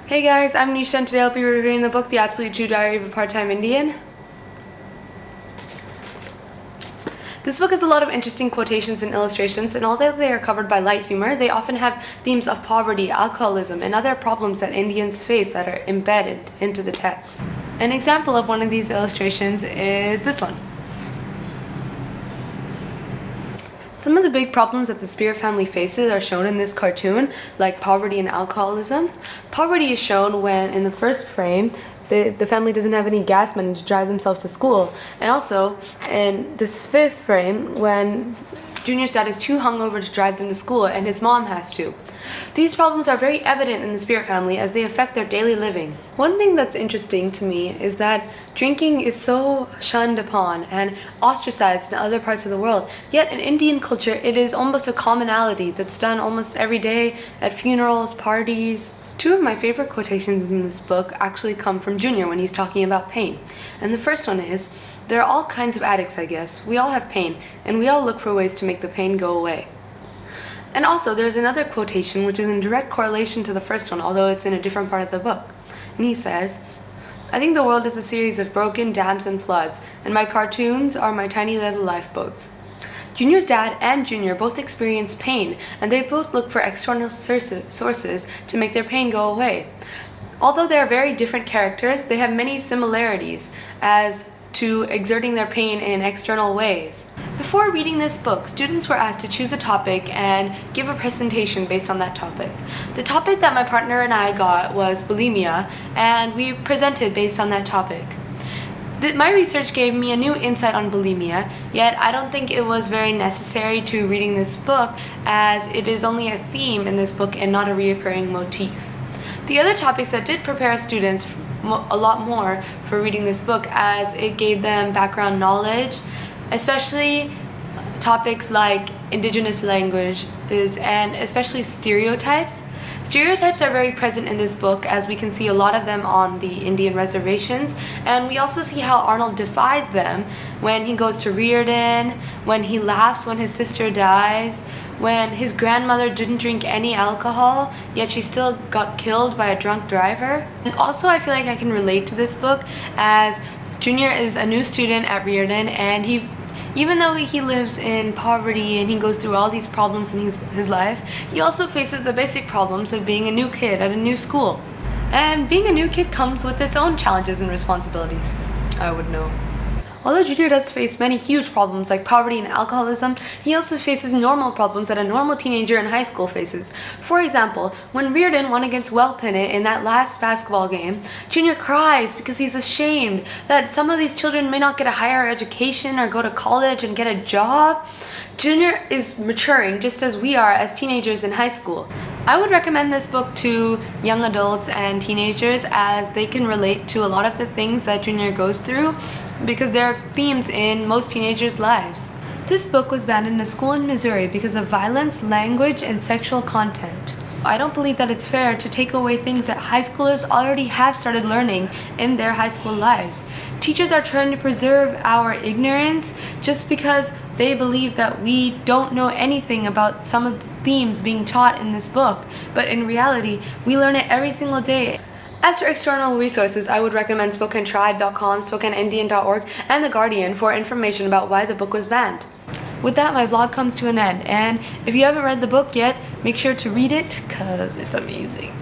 Hey guys, I'm Nisha and today I'll be reviewing the book The Absolute True Diary of a Part-Time Indian. This book has a lot of interesting quotations and illustrations, and although they are covered by light humor, they often have themes of poverty, alcoholism, and other problems that Indians face that are embedded into the text. An example of one of these illustrations is this one. Some of the big problems that the Spear family faces are shown in this cartoon, like poverty and alcoholism. Poverty is shown when, in the first frame, the family doesn't have any gas money to drive themselves to school. And also, in this fifth frame, when Junior's dad is too hungover to drive them to school and his mom has to. These problems are very evident in the Spear family as they affect their daily living. One thing that's interesting to me is that drinking is so shunned upon and ostracized in other parts of the world, yet in Indian culture it is almost a commonality that's done almost every day at funerals, parties. Two of my favorite quotations in this book actually come from Junior when he's talking about pain. And the first one is, "There are all kinds of addicts, I guess. We all have pain, and we all look for ways to make the pain go away." And also, there's another quotation which is in direct correlation to the first one, although it's in a different part of the book. And he says, "I think the world is a series of broken dams and floods, and my cartoons are my tiny little lifeboats." Junior's dad and Junior both experience pain, and they both look for external sources to make their pain go away. Although they are very different characters, they have many similarities as to exerting their pain in external ways. Before reading this book, students were asked to choose a topic and give a presentation based on that topic. The topic that my partner and I got was bulimia, and we presented based on that topic. My research gave me a new insight on bulimia, yet I don't think it was very necessary to reading this book, as it is only a theme in this book and not a reoccurring motif. The other topics that did prepare students a lot more for reading this book, as it gave them background knowledge, especially topics like indigenous languages and especially stereotypes. Stereotypes are very present in this book, as we can see a lot of them on the Indian reservations, and we also see how Arnold defies them when he goes to Riordan, when he laughs when his sister dies, when his grandmother didn't drink any alcohol, yet she still got killed by a drunk driver. And also I feel like I can relate to this book, as Junior is a new student at Riordan, and even though he lives in poverty and he goes through all these problems in his life, he also faces the basic problems of being a new kid at a new school. And being a new kid comes with its own challenges and responsibilities. I would know. Although Junior does face many huge problems like poverty and alcoholism, he also faces normal problems that a normal teenager in high school faces. For example, when Riordan won against Welpinit in that last basketball game, Junior cries because he's ashamed that some of these children may not get a higher education or go to college and get a job. Junior is maturing just as we are as teenagers in high school. I would recommend this book to young adults and teenagers, as they can relate to a lot of the things that Junior goes through, because there are themes in most teenagers' lives. This book was banned in a school in Missouri because of violence, language, and sexual content. I don't believe that it's fair to take away things that high schoolers already have started learning in their high school lives. Teachers are trying to preserve our ignorance just because they believe that we don't know anything about some of the themes being taught in this book, but in reality, we learn it every single day. As for external resources, I would recommend SpokenTribe.com, SpokenIndian.org, and The Guardian for information about why the book was banned. With that, my vlog comes to an end, and if you haven't read the book yet, make sure to read it, because it's amazing.